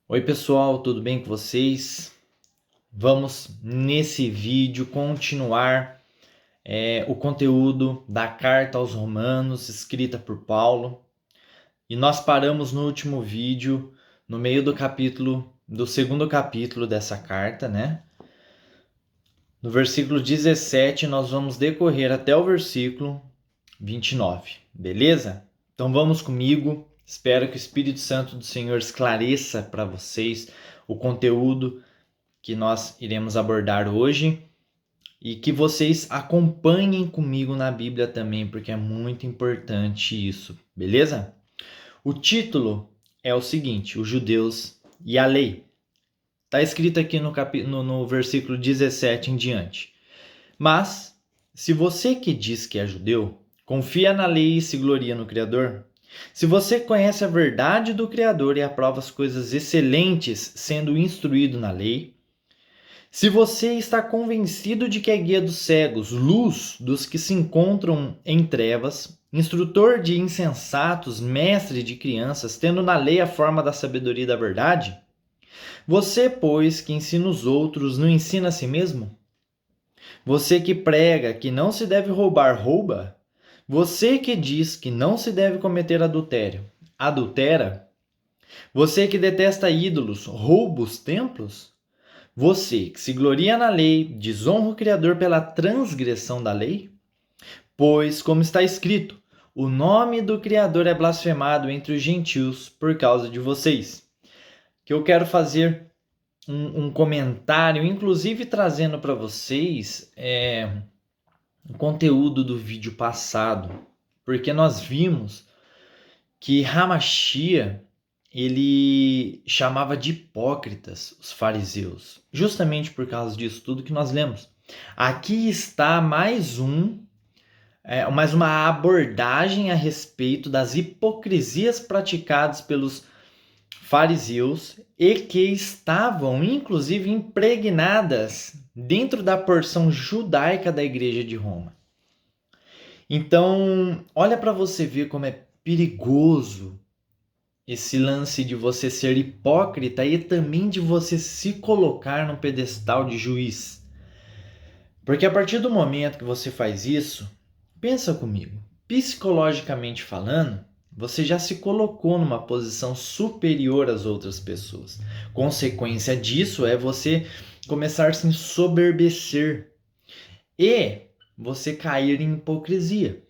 Oi pessoal, tudo bem com vocês? Vamos nesse vídeo continuar o conteúdo da carta aos Romanos escrita por Paulo. E nós paramos no último vídeo, no meio do segundo capítulo dessa carta, né? No versículo 17, nós vamos decorrer até o versículo 29, beleza? Então vamos comigo. Espero que o Espírito Santo do Senhor esclareça para vocês o conteúdo que nós iremos abordar hoje e que vocês acompanhem comigo na Bíblia também, porque é muito importante isso, beleza? O título é o seguinte: Os Judeus e a Lei. Está escrito aqui no versículo 17 em diante. Mas, se você que diz que é judeu, confia na lei e se gloria no Criador, se você conhece a verdade do Criador e aprova as coisas excelentes sendo instruído na lei, se você está convencido de que é guia dos cegos, luz dos que se encontram em trevas, instrutor de insensatos, mestre de crianças, tendo na lei a forma da sabedoria e da verdade, você, pois, que ensina os outros, não ensina a si mesmo? Você que prega que não se deve roubar, rouba? Você que diz que não se deve cometer adultério, adultera? Você que detesta ídolos, rouba os templos? Você que se gloria na lei, desonra o Criador pela transgressão da lei? Pois, como está escrito, o nome do Criador é blasfemado entre os gentios por causa de vocês. Que eu quero fazer um comentário, inclusive trazendo para vocês o conteúdo do vídeo passado, porque nós vimos que Hamashia ele chamava de hipócritas os fariseus, justamente por causa disso tudo que nós lemos. Aqui está mais uma abordagem a respeito das hipocrisias praticadas pelos fariseus e que estavam, inclusive, impregnadas dentro da porção judaica da Igreja de Roma. Então, olha para você ver como é perigoso esse lance de você ser hipócrita e também de você se colocar no pedestal de juiz. Porque a partir do momento que você faz isso, pensa comigo, psicologicamente falando, você já se colocou numa posição superior às outras pessoas. Consequência disso é você começar a se ensoberbecer e você cair em hipocrisia.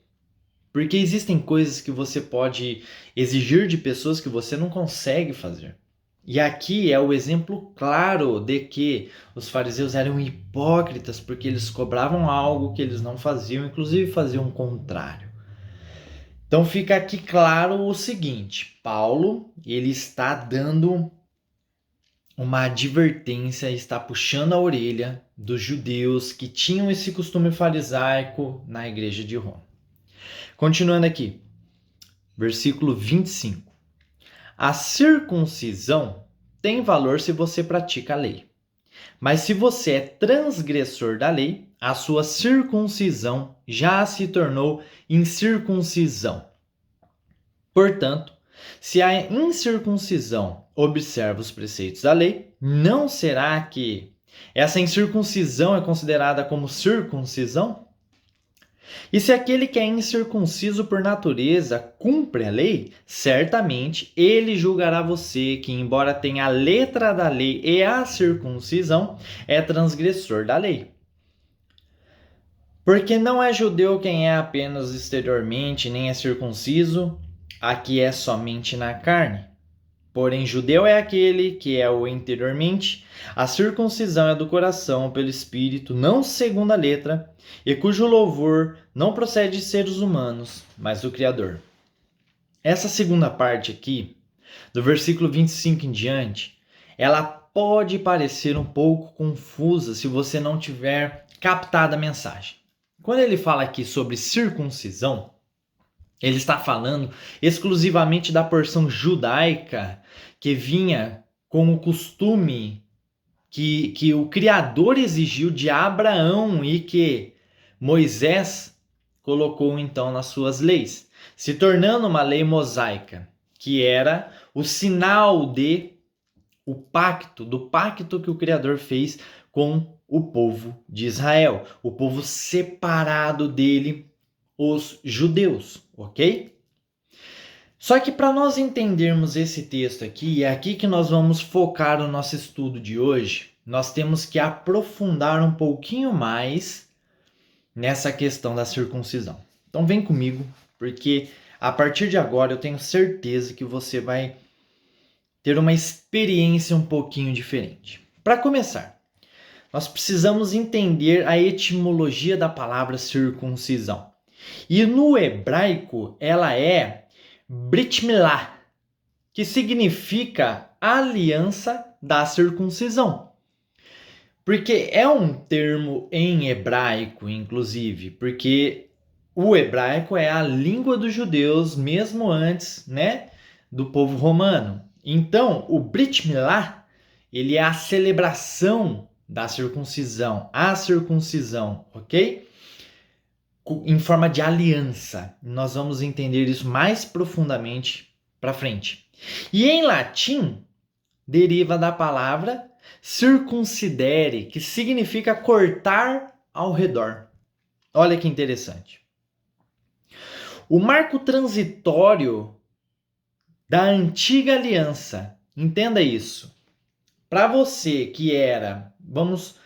Porque existem coisas que você pode exigir de pessoas que você não consegue fazer. E aqui é o exemplo claro de que os fariseus eram hipócritas porque eles cobravam algo que eles não faziam, inclusive faziam o contrário. Então fica aqui claro o seguinte: Paulo, ele está dando uma advertência, está puxando a orelha dos judeus que tinham esse costume farisaico na igreja de Roma. Continuando aqui, versículo 25. A circuncisão tem valor se você pratica a lei. Mas se você é transgressor da lei, a sua circuncisão já se tornou incircuncisão. Portanto, se a incircuncisão observa os preceitos da lei, não será que essa incircuncisão é considerada como circuncisão? E se aquele que é incircunciso por natureza cumpre a lei, certamente ele julgará você que, embora tenha a letra da lei e a circuncisão, é transgressor da lei. Porque não é judeu quem é apenas exteriormente, nem é circunciso, aqui é somente na carne. Porém, judeu é aquele que é o interiormente, a circuncisão é do coração pelo Espírito, não segundo a letra, e cujo louvor não procede de seres humanos, mas do Criador. Essa segunda parte aqui, do versículo 25 em diante, ela pode parecer um pouco confusa se você não tiver captado a mensagem. Quando ele fala aqui sobre circuncisão, ele está falando exclusivamente da porção judaica que vinha com o costume que o Criador exigiu de Abraão e que Moisés colocou então nas suas leis, se tornando uma lei mosaica, que era o sinal de do pacto que o Criador fez com o povo de Israel, o povo separado dele, os judeus, ok? Só que para nós entendermos esse texto aqui, e é aqui que nós vamos focar o nosso estudo de hoje, nós temos que aprofundar um pouquinho mais nessa questão da circuncisão. Então vem comigo, porque a partir de agora eu tenho certeza que você vai ter uma experiência um pouquinho diferente. Para começar, nós precisamos entender a etimologia da palavra circuncisão. E no hebraico ela é Brit Milá, que significa aliança da circuncisão. Porque é um termo em hebraico, inclusive, porque o hebraico é a língua dos judeus mesmo antes, né, do povo romano. Então, o Brit Milá, ele é a celebração da circuncisão, a circuncisão, ok? Em forma de aliança. Nós vamos entender isso mais profundamente para frente. E em latim, deriva da palavra circuncidere, que significa cortar ao redor. Olha que interessante. O marco transitório da antiga aliança, entenda isso. Para você que era, vamos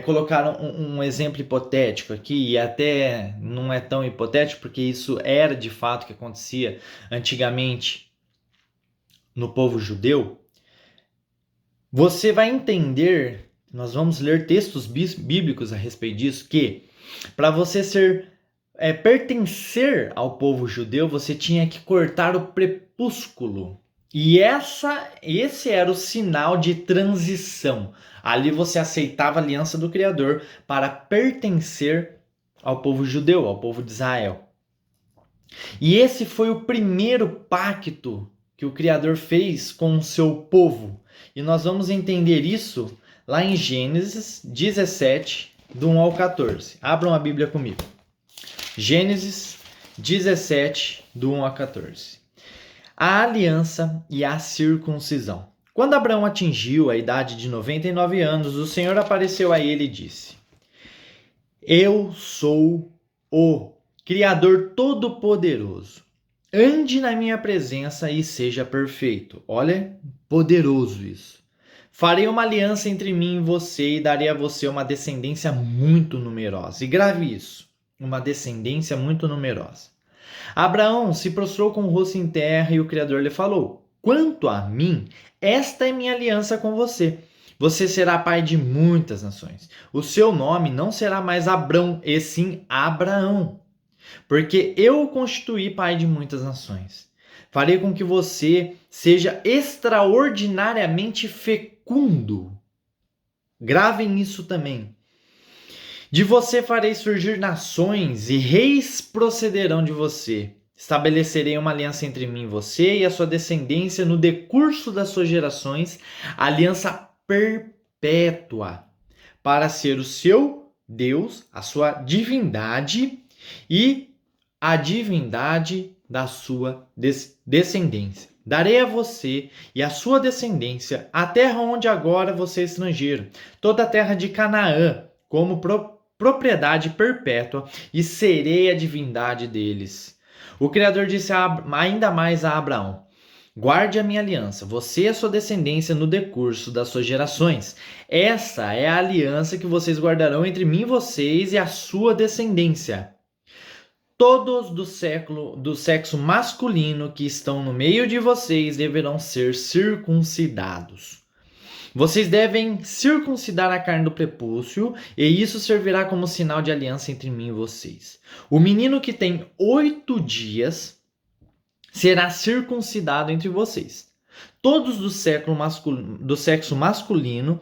colocar um exemplo hipotético aqui, e até não é tão hipotético, porque isso era de fato que acontecia antigamente no povo judeu. Você vai entender, nós vamos ler textos bíblicos a respeito disso, que para você pertencer ao povo judeu, você tinha que cortar o prepúsculo. E esse era o sinal de transição. Ali você aceitava a aliança do Criador para pertencer ao povo judeu, ao povo de Israel. E esse foi o primeiro pacto que o Criador fez com o seu povo. E nós vamos entender isso lá em Gênesis 17, do 1 ao 14. Abram a Bíblia comigo. Gênesis 17, do 1 a 14. A aliança e a circuncisão. Quando Abraão atingiu a idade de 99 anos, o Senhor apareceu a ele e disse: Eu sou o Criador Todo-Poderoso. Ande na minha presença e seja perfeito. Olha, poderoso isso. Farei uma aliança entre mim e você e darei a você uma descendência muito numerosa. E grave isso, uma descendência muito numerosa. Abraão se prostrou com o rosto em terra e o Criador lhe falou: Quanto a mim, esta é minha aliança com você. Você será pai de muitas nações. O seu nome não será mais Abrão, e sim Abraão, porque eu o constituí pai de muitas nações. Farei com que você seja extraordinariamente fecundo. Gravem isso também. De você farei surgir nações e reis procederão de você. Estabelecerei uma aliança entre mim e você e a sua descendência no decurso das suas gerações, aliança perpétua, para ser o seu Deus, a sua divindade e a divindade da sua descendência. Darei a você e a sua descendência a terra onde agora você é estrangeiro, toda a terra de Canaã, como propriedade perpétua, e serei a divindade deles. O Criador disse ainda mais a Abraão: Guarde a minha aliança, você e a sua descendência no decurso das suas gerações. Essa é a aliança que vocês guardarão entre mim e vocês e a sua descendência. Todos do sexo masculino que estão no meio de vocês deverão ser circuncidados. Vocês devem circuncidar a carne do prepúcio, e isso servirá como sinal de aliança entre mim e vocês. O menino que tem 8 dias será circuncidado entre vocês. Todos do sexo masculino,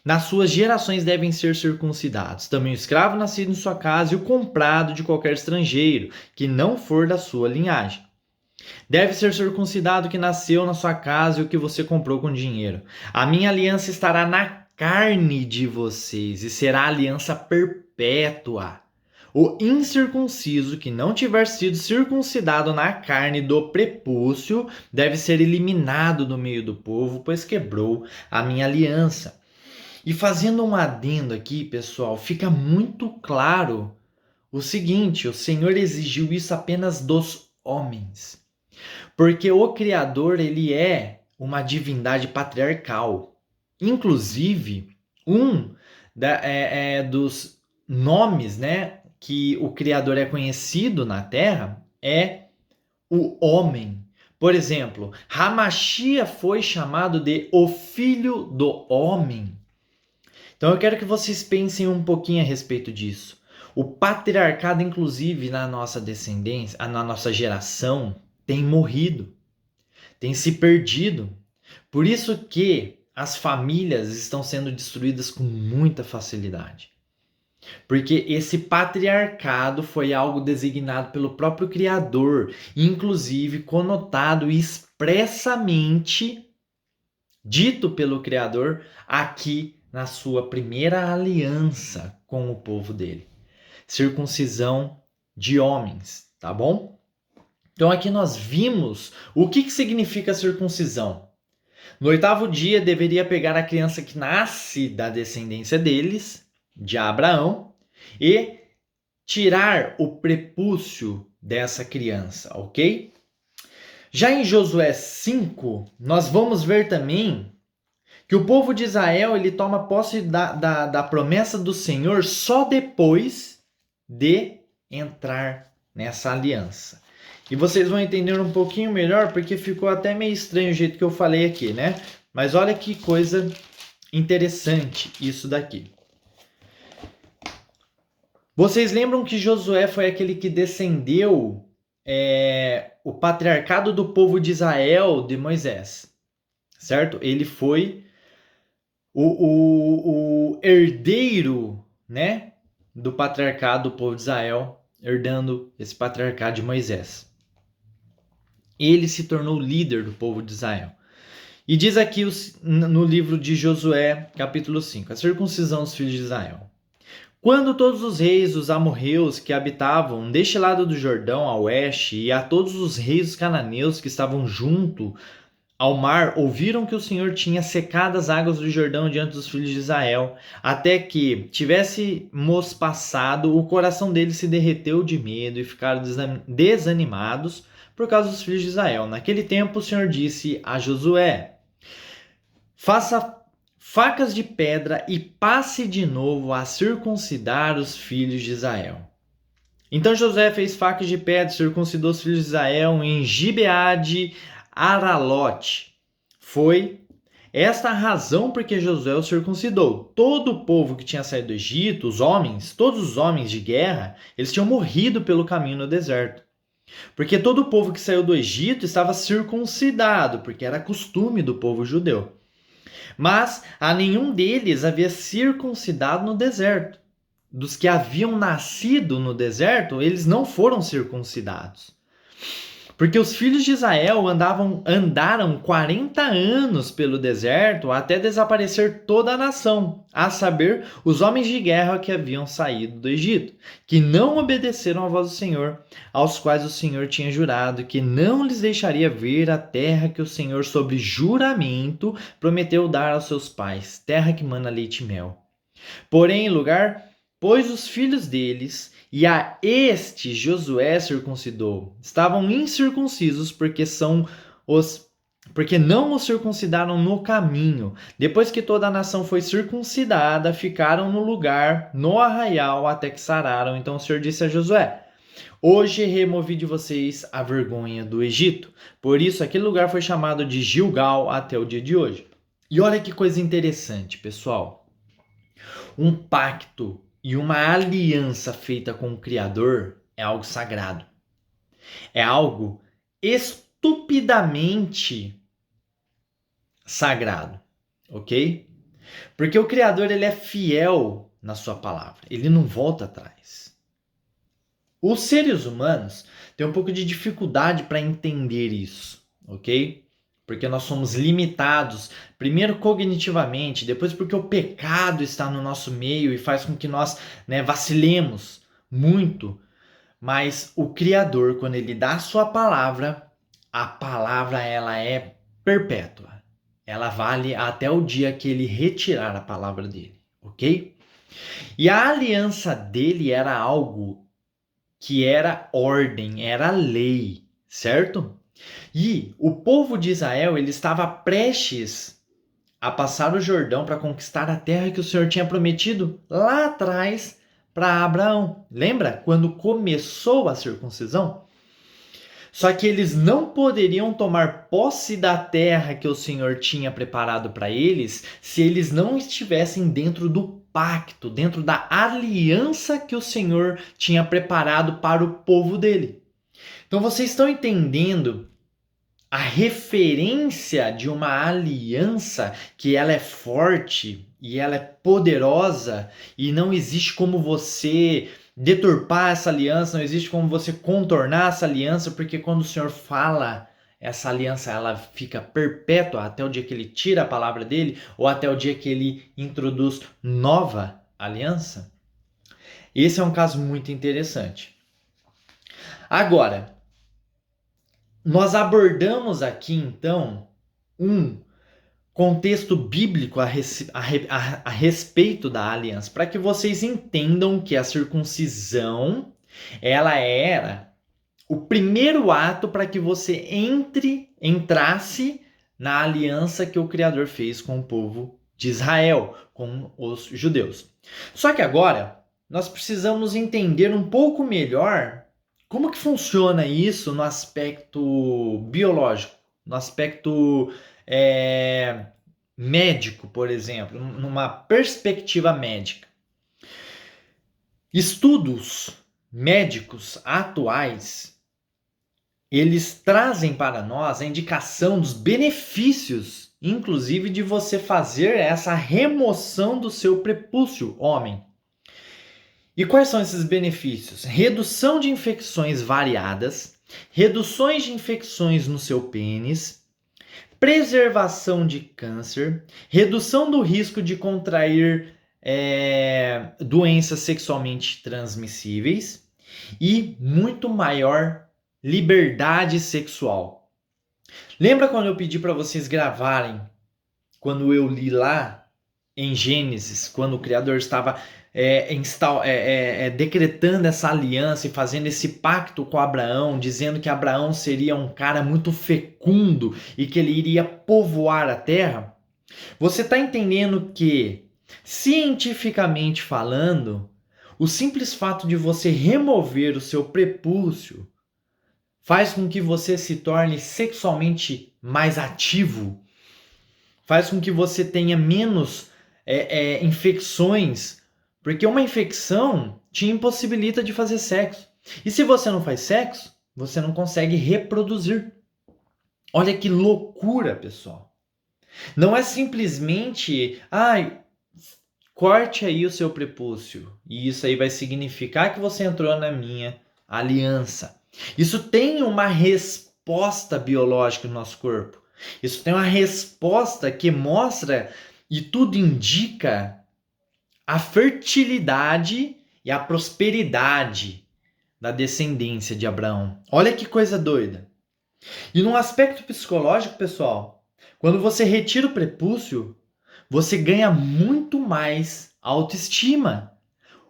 nas suas gerações, devem ser circuncidados. Também o escravo nascido em sua casa e o comprado de qualquer estrangeiro, que não for da sua linhagem. Deve ser circuncidado o que nasceu na sua casa e o que você comprou com dinheiro. A minha aliança estará na carne de vocês e será aliança perpétua. O incircunciso que não tiver sido circuncidado na carne do prepúcio deve ser eliminado do meio do povo, pois quebrou a minha aliança. E fazendo um adendo aqui, pessoal, fica muito claro o seguinte: o Senhor exigiu isso apenas dos homens. Porque o Criador, ele é uma divindade patriarcal. Inclusive, dos nomes, né, que o Criador é conhecido na Terra é o homem. Por exemplo, Hamashia foi chamado de o Filho do Homem. Então eu quero que vocês pensem um pouquinho a respeito disso. O patriarcado, inclusive, na nossa descendência, na nossa geração, tem morrido, tem se perdido. Por isso que as famílias estão sendo destruídas com muita facilidade. Porque esse patriarcado foi algo designado pelo próprio Criador, inclusive conotado expressamente, dito pelo Criador aqui na sua primeira aliança com o povo dele. Circuncisão de homens, tá bom? Então aqui nós vimos o que significa circuncisão. No 8º dia deveria pegar a criança que nasce da descendência deles, de Abraão, e tirar o prepúcio dessa criança, ok? Já em Josué 5, nós vamos ver também que o povo de Israel ele toma posse da promessa do Senhor só depois de entrar nessa aliança. E vocês vão entender um pouquinho melhor, porque ficou até meio estranho o jeito que eu falei aqui, né? Mas olha que coisa interessante isso daqui. Vocês lembram que Josué foi aquele que descendeu o patriarcado do povo de Israel de Moisés, certo? Ele foi o herdeiro, né, do patriarcado do povo de Israel, herdando esse patriarcado de Moisés. Ele se tornou líder do povo de Israel. E diz aqui no livro de Josué, capítulo 5, a circuncisão dos filhos de Israel. Quando todos os reis dos amorreus que habitavam deste lado do Jordão a oeste, e a todos os reis dos cananeus que estavam junto ao mar, ouviram que o Senhor tinha secado as águas do Jordão diante dos filhos de Israel, até que tivéssemos passado, o coração deles se derreteu de medo e ficaram desanimados por causa dos filhos de Israel. Naquele tempo o Senhor disse a Josué: faça facas de pedra e passe de novo a circuncidar os filhos de Israel. Então Josué fez facas de pedra e circuncidou os filhos de Israel em Gibeade Aralote. Foi esta a razão por que Josué o circuncidou. Todo o povo que tinha saído do Egito, todos os homens de guerra, eles tinham morrido pelo caminho no deserto. Porque todo o povo que saiu do Egito estava circuncidado, porque era costume do povo judeu. Mas a nenhum deles havia circuncidado no deserto. Dos que haviam nascido no deserto, eles não foram circuncidados. Porque os filhos de Israel andaram 40 anos pelo deserto até desaparecer toda a nação, a saber, os homens de guerra que haviam saído do Egito, que não obedeceram à voz do Senhor, aos quais o Senhor tinha jurado que não lhes deixaria ver a terra que o Senhor, sob juramento, prometeu dar aos seus pais, terra que mana leite e mel. Porém, em lugar, pôs os filhos deles, e a este Josué circuncidou. Estavam incircuncisos porque não os circuncidaram no caminho. Depois que toda a nação foi circuncidada, ficaram no lugar, no arraial, até que sararam. Então o Senhor disse a Josué: hoje removi de vocês a vergonha do Egito. Por isso aquele lugar foi chamado de Gilgal até o dia de hoje. E olha que coisa interessante, pessoal. Um pacto e uma aliança feita com o Criador é algo sagrado. É algo estupidamente sagrado, ok? Porque o Criador ele é fiel na sua palavra. Ele não volta atrás. Os seres humanos têm um pouco de dificuldade para entender isso, ok? Porque nós somos limitados, primeiro cognitivamente, depois porque o pecado está no nosso meio e faz com que nós vacilemos muito, mas o Criador, quando ele dá a sua palavra, a palavra ela é perpétua. Ela vale até o dia que ele retirar a palavra dele, ok? E a aliança dele era algo que era ordem, era lei, certo? E o povo de Israel, ele estava prestes a passar o Jordão para conquistar a terra que o Senhor tinha prometido lá atrás para Abraão. Lembra quando começou a circuncisão? Só que eles não poderiam tomar posse da terra que o Senhor tinha preparado para eles se eles não estivessem dentro do pacto, dentro da aliança que o Senhor tinha preparado para o povo dele. Então vocês estão entendendo a referência de uma aliança que ela é forte e ela é poderosa e não existe como você deturpar essa aliança, não existe como você contornar essa aliança, porque quando o Senhor fala, essa aliança ela fica perpétua até o dia que ele tira a palavra dele ou até o dia que ele introduz nova aliança. Esse é um caso muito interessante. Agora, nós abordamos aqui, então, um contexto bíblico a respeito da aliança, para que vocês entendam que a circuncisão ela era o primeiro ato para que você entrasse na aliança que o Criador fez com o povo de Israel, com os judeus. Só que agora, nós precisamos entender um pouco melhor como que funciona isso no aspecto biológico, no aspecto médico, por exemplo, numa perspectiva médica. Estudos médicos atuais, eles trazem para nós a indicação dos benefícios, inclusive de você fazer essa remoção do seu prepúcio, homem. E quais são esses benefícios? Redução de infecções variadas, reduções de infecções no seu pênis, preservação de câncer, redução do risco de contrair doenças sexualmente transmissíveis e muito maior liberdade sexual. Lembra quando eu pedi para vocês gravarem, quando eu li lá em Gênesis, quando o Criador estava decretando essa aliança e fazendo esse pacto com Abraão, dizendo que Abraão seria um cara muito fecundo e que ele iria povoar a terra? Você está entendendo que, cientificamente falando, o simples fato de você remover o seu prepúcio faz com que você se torne sexualmente mais ativo, faz com que você tenha menos infecções, porque uma infecção te impossibilita de fazer sexo. E se você não faz sexo, você não consegue reproduzir. Olha que loucura, pessoal. Não é simplesmente, corte aí o seu prepúcio. E isso aí vai significar que você entrou na minha aliança. Isso tem uma resposta biológica no nosso corpo. Isso tem uma resposta que mostra e tudo indica a fertilidade e a prosperidade da descendência de Abraão. Olha que coisa doida. E num aspecto psicológico, pessoal, quando você retira o prepúcio, você ganha muito mais autoestima,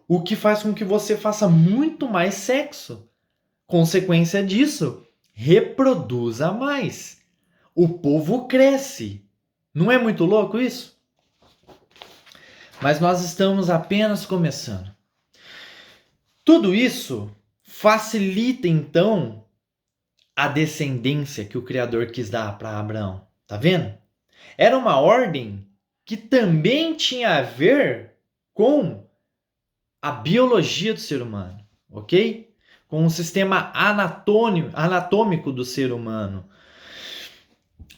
o que faz com que você faça muito mais sexo. Consequência disso, reproduza mais. O povo cresce. Não é muito louco isso? Mas nós estamos apenas começando. Tudo isso facilita, então, a descendência que o Criador quis dar para Abraão. Tá vendo? Era uma ordem que também tinha a ver com a biologia do ser humano, ok? Com o sistema anatômico do ser humano.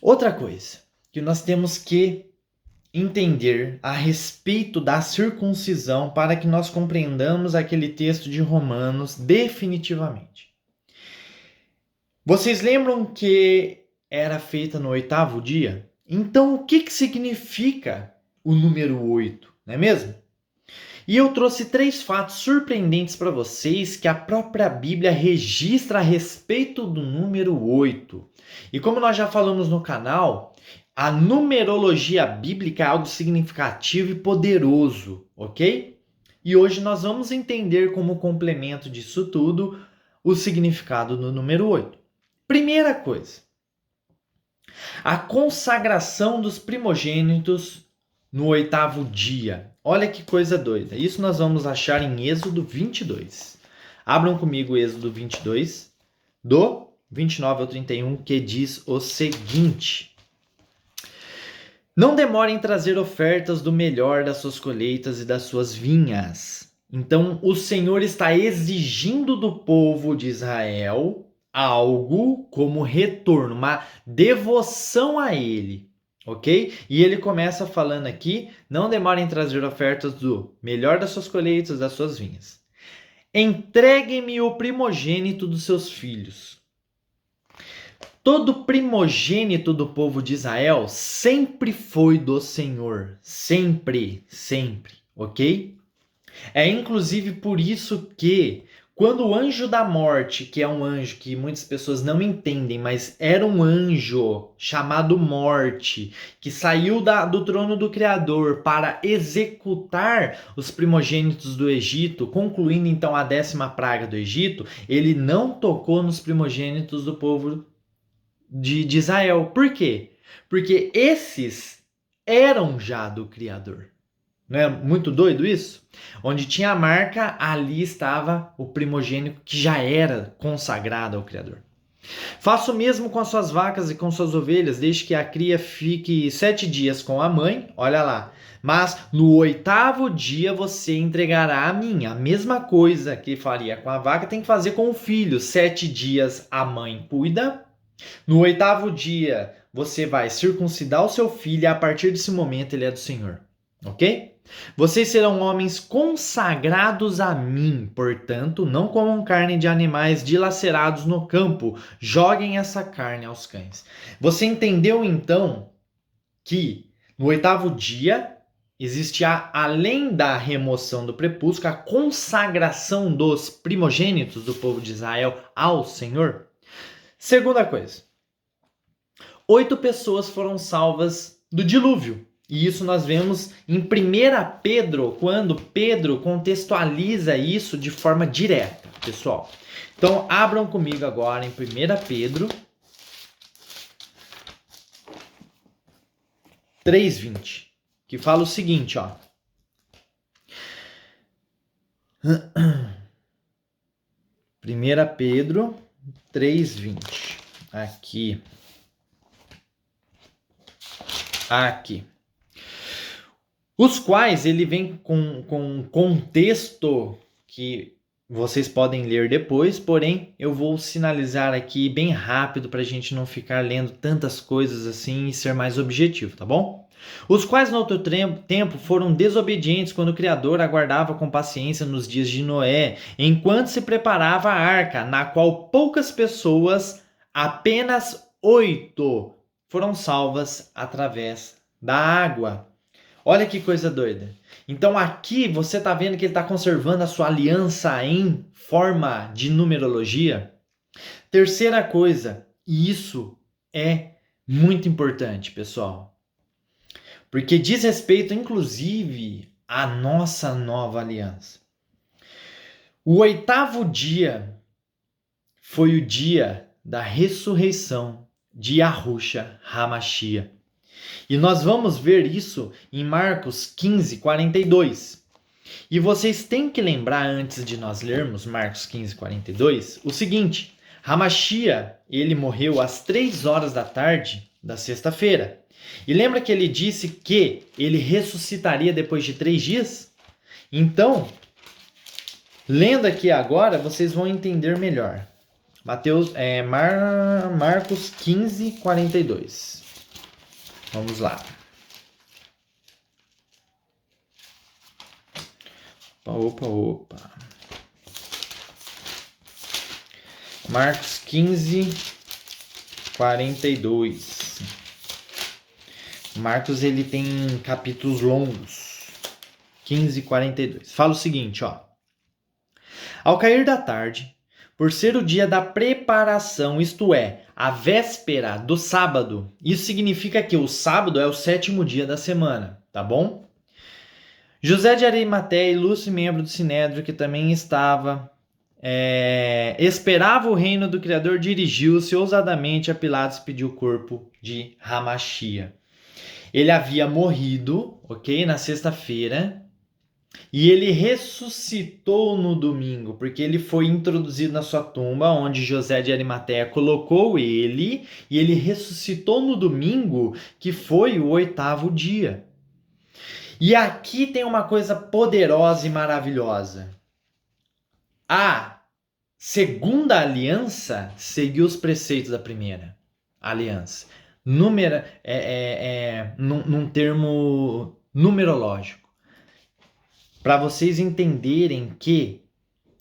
Outra coisa que nós temos que entender a respeito da circuncisão para que nós compreendamos aquele texto de Romanos definitivamente. Vocês lembram que era feita no 8º dia? Então, o que significa o número 8, não é mesmo? E eu trouxe 3 fatos surpreendentes para vocês que a própria Bíblia registra a respeito do número 8. E como nós já falamos no canal, a numerologia bíblica é algo significativo e poderoso, ok? E hoje nós vamos entender como complemento disso tudo o significado do número 8. Primeira coisa, a consagração dos primogênitos no 8º dia. Olha que coisa doida. Isso nós vamos achar em Êxodo 22. Abram comigo Êxodo 22, do 29 ao 31, que diz o seguinte: Não demorem em trazer ofertas do melhor das suas colheitas e das suas vinhas. Então, o Senhor está exigindo do povo de Israel algo como retorno, uma devoção a Ele. Ok? E ele começa falando aqui, não demorem em trazer ofertas do melhor das suas colheitas, das suas vinhas. Entreguem-me o primogênito dos seus filhos. Todo primogênito do povo de Israel sempre foi do Senhor. Sempre, sempre, ok? É inclusive por isso que quando o anjo da morte, que é um anjo que muitas pessoas não entendem, mas era um anjo chamado Morte, que saiu do trono do Criador para executar os primogênitos do Egito, concluindo então a 10ª praga do Egito, ele não tocou nos primogênitos do povo de Israel. Por quê? Porque esses eram já do Criador. Não é muito doido isso? Onde tinha a marca, ali estava o primogênito que já era consagrado ao Criador. Faça o mesmo com as suas vacas e com suas ovelhas, desde que a cria fique 7 dias com a mãe, olha lá. Mas no 8º dia você entregará a mim. A mesma coisa que faria com a vaca tem que fazer com o filho. 7 dias a mãe cuida. No 8º dia você vai circuncidar o seu filho e a partir desse momento ele é do Senhor. Ok? Vocês serão homens consagrados a mim, portanto, não comam carne de animais dilacerados no campo, joguem essa carne aos cães. Você entendeu então que no 8º dia existe, além da remoção do prepúcio, a consagração dos primogênitos do povo de Israel ao Senhor? Segunda coisa, 8 pessoas foram salvas do dilúvio. E isso nós vemos em 1 Pedro, quando Pedro contextualiza isso de forma direta, pessoal. Então, abram comigo agora em 1 Pedro 3:20, que fala o seguinte, ó. 1 Pedro 3:20. Aqui. Os quais ele vem com um contexto que vocês podem ler depois, porém eu vou sinalizar aqui bem rápido para a gente não ficar lendo tantas coisas assim e ser mais objetivo, tá bom? Os quais no outro tempo foram desobedientes quando o Criador aguardava com paciência nos dias de Noé, enquanto se preparava a arca, na qual poucas pessoas, apenas 8, foram salvas através da água. Olha que coisa doida. Então aqui você está vendo que ele está conservando a sua aliança em forma de numerologia. Terceira coisa, e isso é muito importante, pessoal, porque diz respeito, inclusive, à nossa nova aliança. O 8º dia foi o dia da ressurreição de Yahushua HaMashiach. E nós vamos ver isso em Marcos 15:42. E vocês têm que lembrar, antes de nós lermos Marcos 15:42, o seguinte: HaMashiach, ele morreu às 3 horas da tarde da sexta-feira. E lembra que ele disse que ele ressuscitaria depois de 3 dias? Então, lendo aqui agora, vocês vão entender melhor. Marcos 15:42. Vamos lá. Opa. Marcos 15:42. Marcos ele tem capítulos longos 15:42. Fala o seguinte, ó. Ao cair da tarde, por ser o dia da preparação, isto é, a véspera do sábado, isso significa que o sábado é o 7º dia da semana, tá bom? José de Arimateia, ilustre membro do Sinédrio, que também esperava o reino do Criador, dirigiu-se ousadamente a Pilatos e pediu o corpo de Ramachia. Ele havia morrido, ok, na sexta-feira, e ele ressuscitou no domingo, porque ele foi introduzido na sua tumba, onde José de Arimateia colocou ele, e ele ressuscitou no domingo, que foi o 8º dia. E aqui tem uma coisa poderosa e maravilhosa. A segunda aliança seguiu os preceitos da primeira aliança. Num termo numerológico. Para vocês entenderem que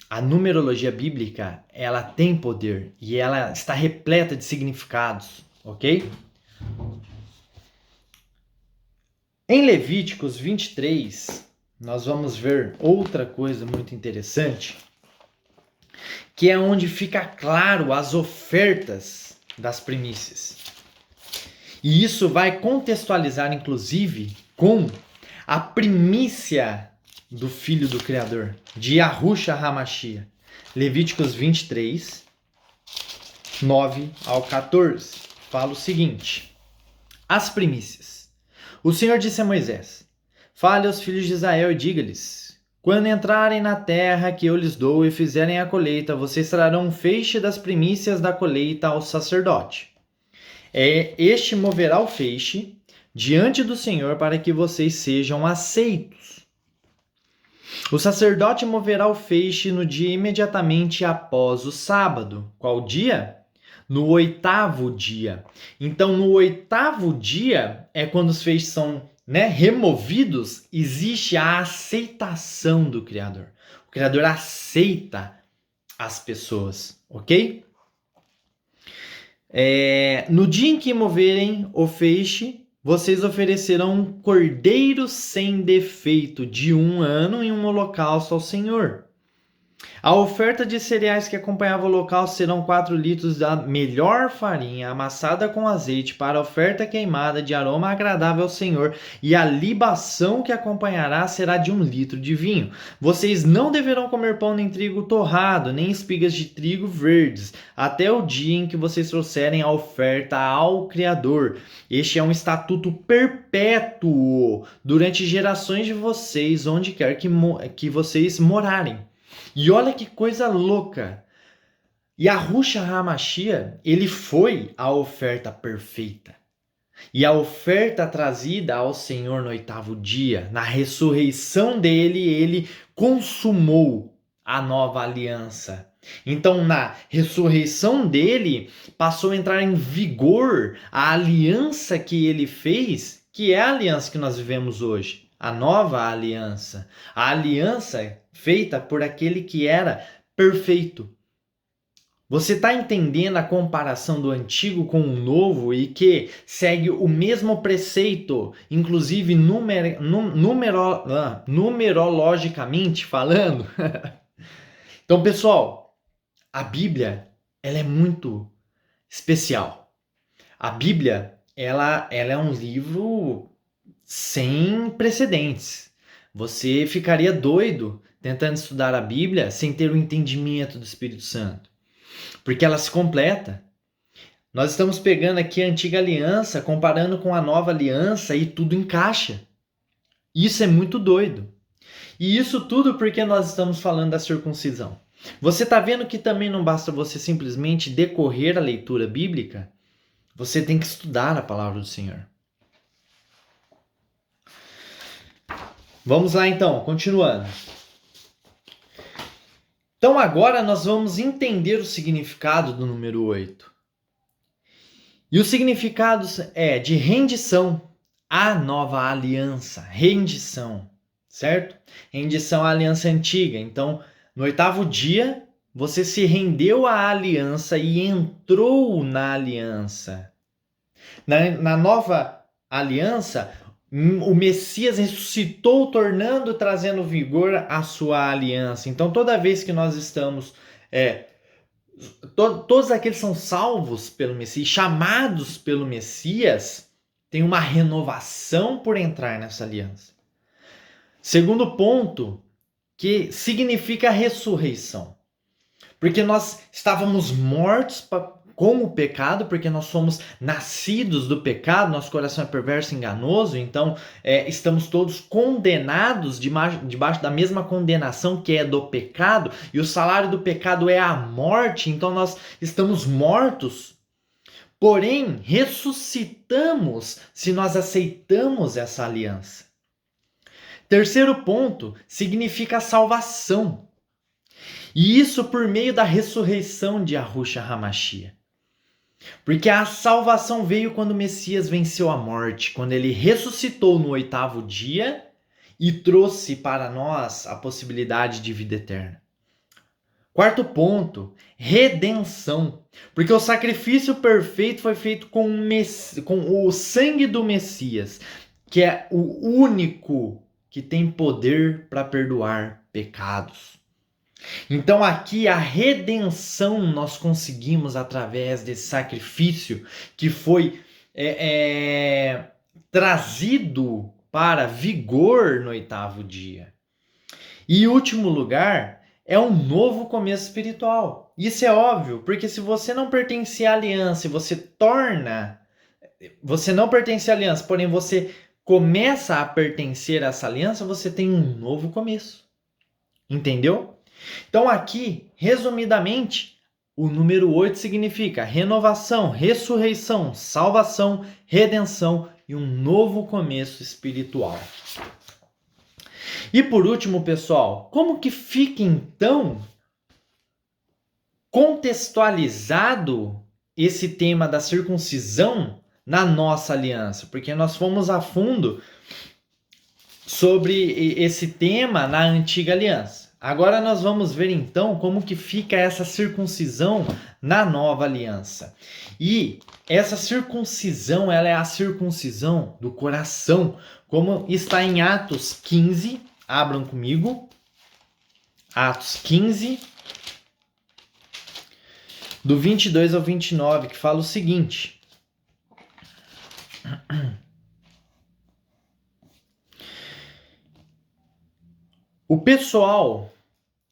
a numerologia bíblica, ela tem poder e ela está repleta de significados, ok? Em Levíticos 23, nós vamos ver outra coisa muito interessante, que é onde fica claro as ofertas das primícias. E isso vai contextualizar, inclusive, com a primícia do Filho do Criador, de Yahushua HaMashiach. Levíticos 23, 9 ao 14. Fala o seguinte: as primícias. O Senhor disse a Moisés: fale aos filhos de Israel e diga-lhes: quando entrarem na terra que eu lhes dou e fizerem a colheita, vocês trarão um feixe das primícias da colheita ao sacerdote. Este moverá o feixe diante do Senhor para que vocês sejam aceitos. O sacerdote moverá o feixe no dia imediatamente após o sábado. Qual dia? No 8º dia. Então, no 8º dia é quando os feixes são, removidos, existe a aceitação do Criador. O Criador aceita as pessoas, ok? No dia em que moverem o feixe, vocês oferecerão um cordeiro sem defeito de 1 ano em um holocausto ao Senhor. A oferta de cereais que acompanhava o holocausto serão 4 litros da melhor farinha amassada com azeite para a oferta queimada de aroma agradável ao Senhor, e a libação que acompanhará será de 1 litro de vinho. Vocês não deverão comer pão nem trigo torrado, nem espigas de trigo verdes, até o dia em que vocês trouxerem a oferta ao Criador. Este é um estatuto perpétuo durante gerações de vocês, onde quer que vocês morarem. E olha que coisa louca. Yahushua HaMashiach, ele foi a oferta perfeita. E a oferta trazida ao Senhor no 8º dia, na ressurreição dele, ele consumou a nova aliança. Então, na ressurreição dele, passou a entrar em vigor a aliança que ele fez, que é a aliança que nós vivemos hoje. A nova aliança. A aliança feita por aquele que era perfeito. Você está entendendo a comparação do antigo com o novo e que segue o mesmo preceito, inclusive numerologicamente falando? Então, pessoal, a Bíblia, ela é muito especial. A Bíblia, ela é um livro sem precedentes. Você ficaria doido tentando estudar a Bíblia sem ter o entendimento do Espírito Santo, porque ela se completa. Nós estamos pegando aqui a antiga aliança, comparando com a nova aliança e tudo encaixa. Isso é muito doido. E isso tudo porque nós estamos falando da circuncisão. Você está vendo que também não basta você simplesmente decorrer a leitura bíblica? Você tem que estudar a palavra do Senhor. Vamos lá então, continuando. Então agora nós vamos entender o significado do número 8. E o significado é de rendição à nova aliança. Rendição, certo? Rendição à aliança antiga. Então, no 8º dia, você se rendeu à aliança e entrou na aliança. Na nova aliança, O Messias ressuscitou, trazendo vigor à sua aliança. Então, toda vez que nós estamos, todos aqueles são salvos pelo Messias, chamados pelo Messias, tem uma renovação por entrar nessa aliança. Segundo ponto, que significa ressurreição. Porque nós estávamos mortos com o pecado, porque nós somos nascidos do pecado, nosso coração é perverso e enganoso, então estamos todos condenados debaixo da mesma condenação que é do pecado, e o salário do pecado é a morte, então nós estamos mortos, porém ressuscitamos se nós aceitamos essa aliança. Terceiro ponto, significa salvação. E isso por meio da ressurreição de Yahushua HaMashiach. Porque a salvação veio quando o Messias venceu a morte, quando ele ressuscitou no 8º dia e trouxe para nós a possibilidade de vida eterna. Quarto ponto, redenção. Porque o sacrifício perfeito foi feito com o sangue do Messias, que é o único que tem poder para perdoar pecados. Então aqui a redenção nós conseguimos através desse sacrifício que foi trazido para vigor no 8º dia. E em último lugar, é um novo começo espiritual. Isso é óbvio, porque se você não pertence à aliança, você não pertence à aliança, porém você começa a pertencer a essa aliança, você tem um novo começo. Entendeu? Então aqui, resumidamente, o número 8 significa renovação, ressurreição, salvação, redenção e um novo começo espiritual. E por último, pessoal, como que fica então contextualizado esse tema da circuncisão na nossa aliança? Porque nós fomos a fundo sobre esse tema na antiga aliança. Agora nós vamos ver então como que fica essa circuncisão na nova aliança. E essa circuncisão, ela é a circuncisão do coração, como está em Atos 15, abram comigo, Atos 15, do 22 ao 29, que fala o seguinte: o pessoal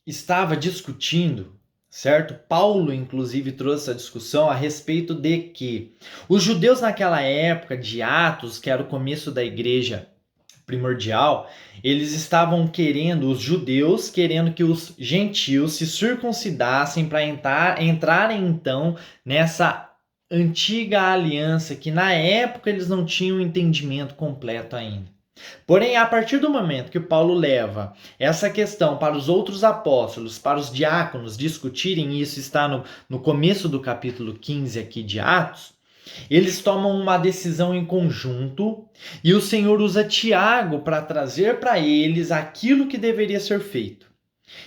estava discutindo, certo? Paulo, inclusive, trouxe essa discussão a respeito de que os judeus naquela época de Atos, que era o começo da igreja primordial, eles estavam os judeus querendo que os gentios se circuncidassem para entrarem então nessa antiga aliança que na época eles não tinham um entendimento completo ainda. Porém, a partir do momento que Paulo leva essa questão para os outros apóstolos, para os diáconos discutirem, e isso está no começo do capítulo 15 aqui de Atos, eles tomam uma decisão em conjunto e o Senhor usa Tiago para trazer para eles aquilo que deveria ser feito.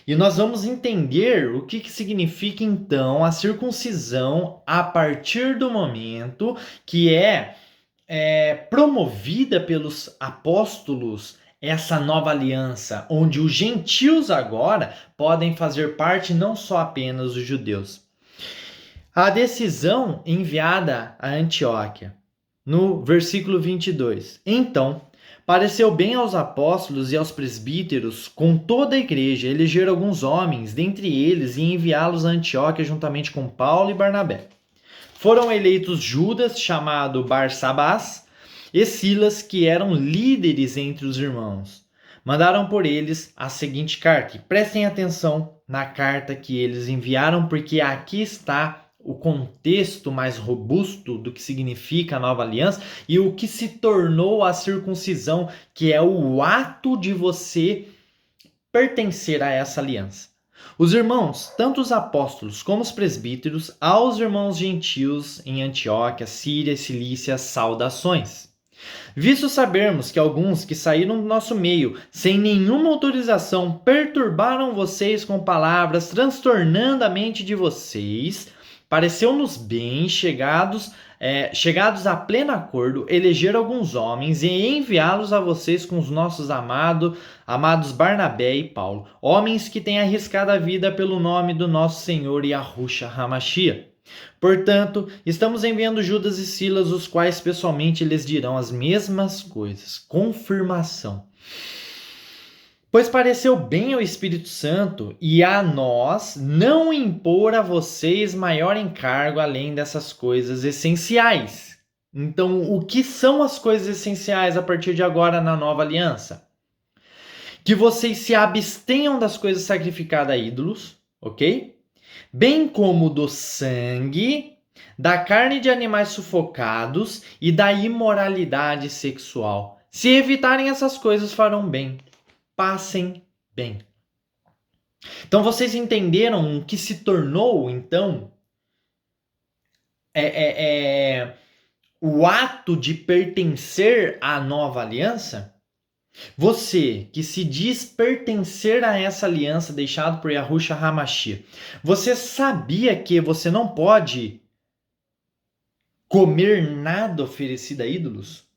E nós vamos entender o que significa então a circuncisão a partir do momento que é promovida pelos apóstolos essa nova aliança, onde os gentios agora podem fazer parte, não só apenas os judeus. A decisão enviada a Antioquia, no versículo 22. Então, pareceu bem aos apóstolos e aos presbíteros, com toda a igreja, eleger alguns homens, dentre eles, e enviá-los a Antioquia juntamente com Paulo e Barnabé. Foram eleitos Judas, chamado Barsabás, e Silas, que eram líderes entre os irmãos. Mandaram por eles a seguinte carta. E prestem atenção na carta que eles enviaram, porque aqui está o contexto mais robusto do que significa a nova aliança e o que se tornou a circuncisão, que é o ato de você pertencer a essa aliança. Os irmãos, tanto os apóstolos como os presbíteros, aos irmãos gentios em Antioquia, Síria e Cilícia, saudações. Visto sabermos que alguns que saíram do nosso meio, sem nenhuma autorização, perturbaram vocês com palavras, transtornando a mente de vocês, Pareceu-nos bem, chegados a pleno acordo, eleger alguns homens e enviá-los a vocês com os nossos amados Barnabé e Paulo, homens que têm arriscado a vida pelo nome do nosso Senhor Yahushua HaMashiach. Portanto, estamos enviando Judas e Silas, os quais pessoalmente lhes dirão as mesmas coisas. Confirmação. Pois pareceu bem ao Espírito Santo e a nós não impor a vocês maior encargo além dessas coisas essenciais. Então, o que são as coisas essenciais a partir de agora na nova aliança? Que vocês se abstenham das coisas sacrificadas a ídolos, ok? Bem como do sangue, da carne de animais sufocados e da imoralidade sexual. Se evitarem essas coisas, farão bem. Passem bem. Então vocês entenderam o que se tornou, então, o ato de pertencer à nova aliança? Você que se diz pertencer a essa aliança deixada por Yahushua HaMashiach, você sabia que você não pode comer nada oferecido a ídolos?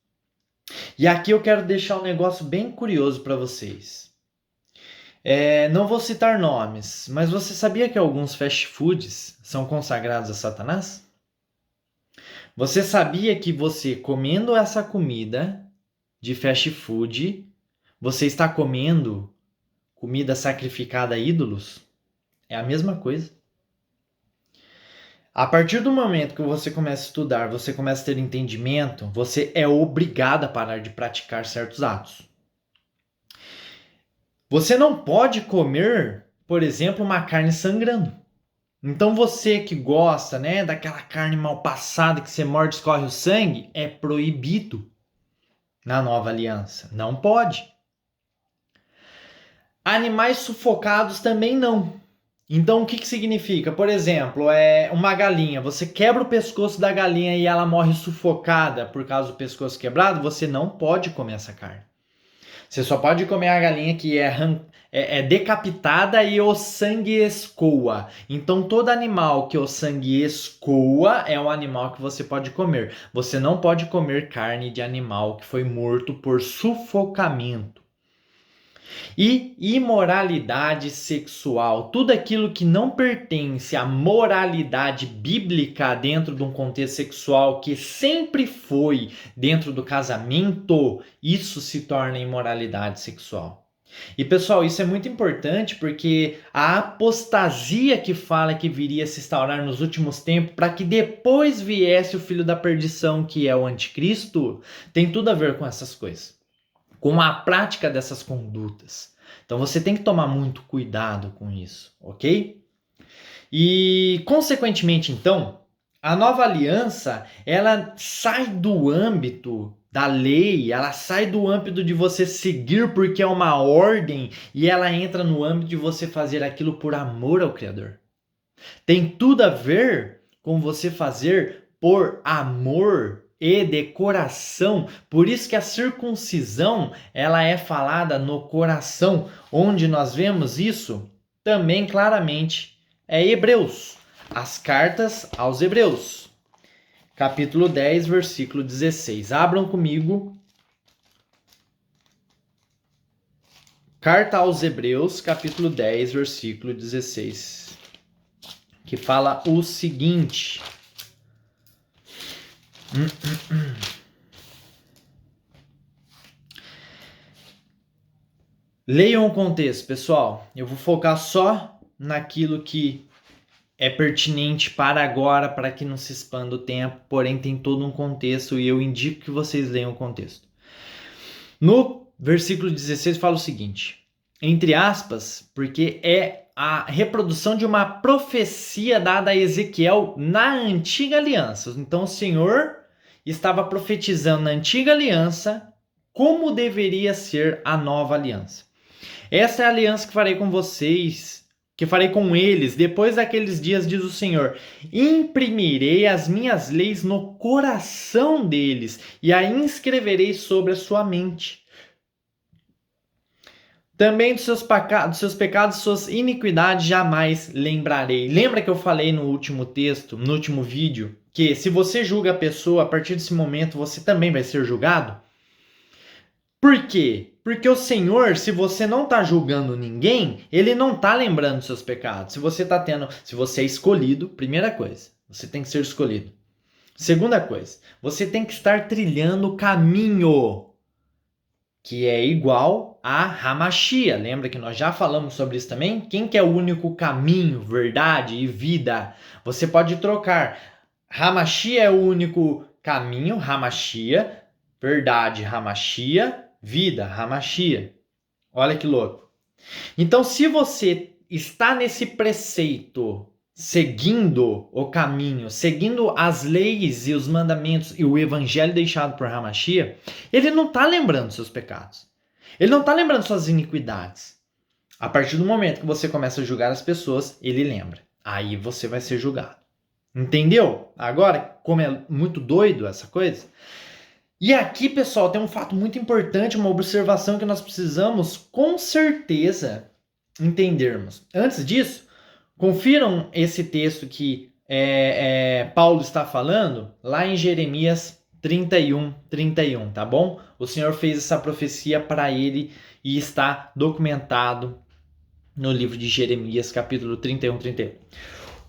E aqui eu quero deixar um negócio bem curioso para vocês. Não vou citar nomes, mas você sabia que alguns fast foods são consagrados a Satanás? Você sabia que você comendo essa comida de fast food, você está comendo comida sacrificada a ídolos? É a mesma coisa. A partir do momento que você começa a estudar, você começa a ter entendimento, você é obrigado a parar de praticar certos atos. Você não pode comer, por exemplo, uma carne sangrando. Então você que gosta, daquela carne mal passada que você morde e escorre o sangue, é proibido na nova aliança. Não pode. Animais sufocados também não. Então, o que significa? Por exemplo, uma galinha. Você quebra o pescoço da galinha e ela morre sufocada por causa do pescoço quebrado, você não pode comer essa carne. Você só pode comer a galinha que é decapitada e o sangue escoa. Então, todo animal que o sangue escoa é um animal que você pode comer. Você não pode comer carne de animal que foi morto por sufocamento. E imoralidade sexual, tudo aquilo que não pertence à moralidade bíblica dentro de um contexto sexual que sempre foi dentro do casamento, isso se torna imoralidade sexual. E pessoal, isso é muito importante porque a apostasia que fala que viria a se instaurar nos últimos tempos para que depois viesse o filho da perdição, que é o anticristo, tem tudo a ver com essas coisas, com a prática dessas condutas. Então você tem que tomar muito cuidado com isso, ok? E, consequentemente, então, a nova aliança, ela sai do âmbito da lei, ela sai do âmbito de você seguir porque é uma ordem e ela entra no âmbito de você fazer aquilo por amor ao Criador. Tem tudo a ver com você fazer por amor e de coração. Por isso que a circuncisão, ela é falada no coração. Onde nós vemos isso também claramente é Hebreus. As cartas aos Hebreus. Capítulo 10, versículo 16. Abram comigo. Carta aos Hebreus, capítulo 10, versículo 16. Que fala o seguinte. Leiam o contexto, pessoal. Eu vou focar só naquilo que é pertinente para agora, para que não se expanda o tempo, porém tem todo um contexto e eu indico que vocês leiam o contexto. No versículo 16 fala o seguinte, entre aspas, porque é a reprodução de uma profecia dada a Ezequiel na antiga aliança. Então o Senhor estava profetizando na antiga aliança como deveria ser a nova aliança. Essa é a aliança que farei com vocês, que farei com eles, depois daqueles dias, diz o Senhor. Imprimirei as minhas leis no coração deles e a inscreverei sobre a sua mente. Também dos seus pecados, suas iniquidades jamais lembrarei. Lembra que eu falei no último texto, no último vídeo, que se você julga a pessoa, a partir desse momento você também vai ser julgado? Por quê? Porque o Senhor, se você não está julgando ninguém, ele não está lembrando dos seus pecados. Se você é escolhido, primeira coisa, você tem que ser escolhido. Segunda coisa, você tem que estar trilhando o caminho, que é igual a Hamashia. Lembra que nós já falamos sobre isso também? Quem que é o único caminho, verdade e vida? Você pode trocar. Hamashia é o único caminho, Hamashia, verdade, Hamashia, vida, Hamashia. Olha que louco. Então, se você está nesse preceito, seguindo o caminho, seguindo as leis e os mandamentos e o evangelho deixado por Hamashia, ele não está lembrando seus pecados. Ele não está lembrando suas iniquidades. A partir do momento que você começa a julgar as pessoas, ele lembra. Aí você vai ser julgado. Entendeu? Agora, como é muito doido essa coisa? E aqui, pessoal, tem um fato muito importante, uma observação que nós precisamos com certeza entendermos. Antes disso, confiram esse texto que Paulo está falando lá em Jeremias 31, tá bom? O Senhor fez essa profecia para ele e está documentado no livro de Jeremias, capítulo 31.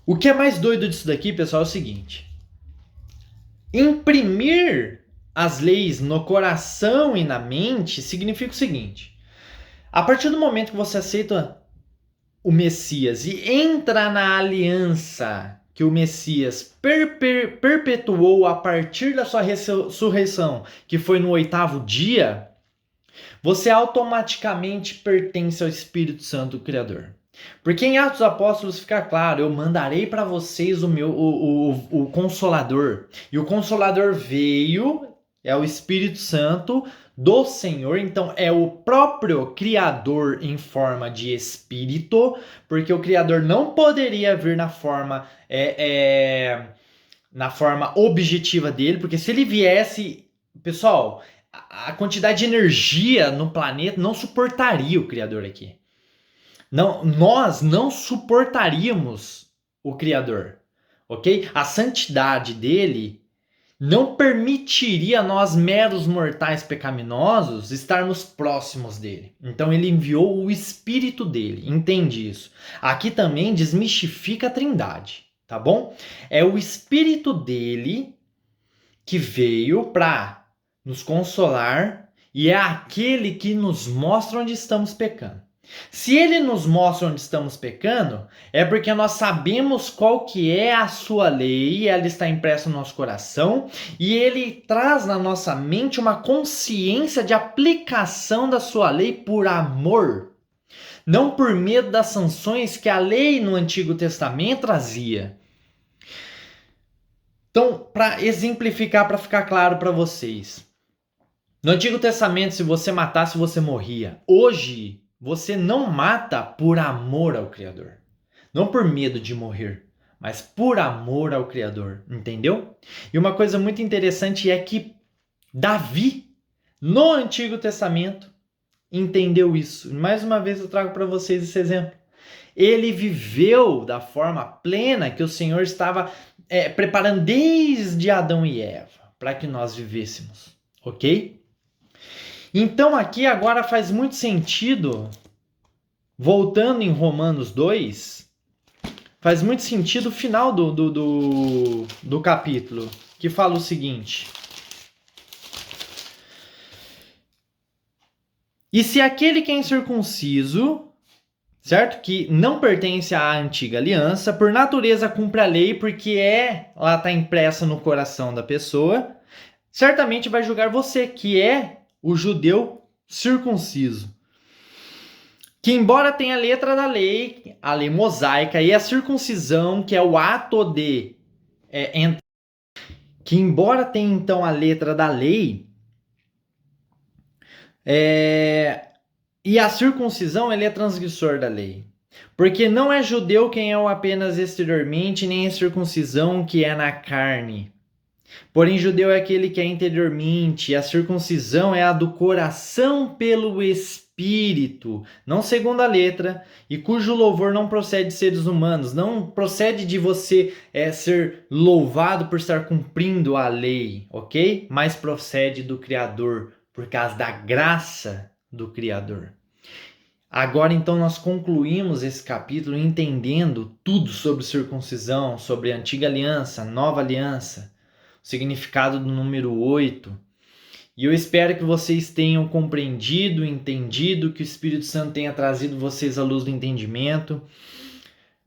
O que é mais doido disso daqui, pessoal, é o seguinte. Imprimir as leis no coração e na mente significa o seguinte: a partir do momento que você aceita o Messias e entra na aliança que o Messias perpetuou a partir da sua ressurreição, que foi no 8º dia, você automaticamente pertence ao Espírito Santo, o Criador. Porque em Atos dos Apóstolos fica claro, eu mandarei para vocês o Consolador. E o Consolador veio, é o Espírito Santo do Senhor, então é o próprio Criador em forma de Espírito, porque o Criador não poderia vir na forma objetiva dele, porque se ele viesse, pessoal, a quantidade de energia no planeta não suportaria o Criador aqui. Não, nós não suportaríamos o Criador, ok? A santidade dele não permitiria nós, meros mortais pecaminosos, estarmos próximos dele. Então ele enviou o Espírito dele, entende isso? Aqui também desmistifica a Trindade, tá bom? É o Espírito dele que veio para nos consolar e é aquele que nos mostra onde estamos pecando. Se ele nos mostra onde estamos pecando, é porque nós sabemos qual que é a sua lei, ela está impressa no nosso coração, e ele traz na nossa mente uma consciência de aplicação da sua lei por amor, não por medo das sanções que a lei no Antigo Testamento trazia. Então, para exemplificar, para ficar claro para vocês, no Antigo Testamento, se você matasse, você morria. Hoje, você não mata por amor ao Criador. Não por medo de morrer, mas por amor ao Criador. Entendeu? E uma coisa muito interessante é que Davi, no Antigo Testamento, entendeu isso. Mais uma vez eu trago para vocês esse exemplo. Ele viveu da forma plena que o Senhor estava preparando desde Adão e Eva para que nós vivêssemos. Ok? Então aqui agora faz muito sentido, voltando em Romanos 2, faz muito sentido o final do capítulo, que fala o seguinte: e se aquele que é incircunciso, certo? Que não pertence à antiga aliança, por natureza cumpre a lei, porque ela está impressa no coração da pessoa, certamente vai julgar você, que é o judeu circunciso, que embora tenha a letra da lei, a lei mosaica, e a circuncisão, que é o ato de que embora tenha então a letra da lei, e a circuncisão, ele é transgressor da lei. Porque não é judeu quem é o apenas exteriormente, nem a circuncisão que é na carne, Porém, judeu é aquele que é interiormente, a circuncisão é a do coração pelo Espírito, não segundo a letra, e cujo louvor não procede de seres humanos, não procede de você ser louvado por estar cumprindo a lei, ok? Mas procede do Criador, por causa da graça do Criador. Agora, então, nós concluímos esse capítulo entendendo tudo sobre circuncisão, sobre a antiga aliança, nova aliança, o significado do número 8. E eu espero que vocês tenham compreendido, entendido, que o Espírito Santo tenha trazido vocês à luz do entendimento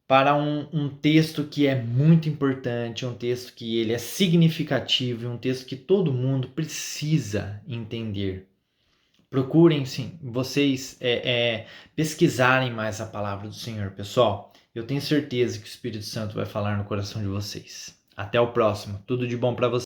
para um texto que é muito importante, um texto que ele é significativo, um texto que todo mundo precisa entender. Procurem, sim, vocês pesquisarem mais a palavra do Senhor, pessoal. Eu tenho certeza que o Espírito Santo vai falar no coração de vocês. Até o próximo. Tudo de bom para vocês.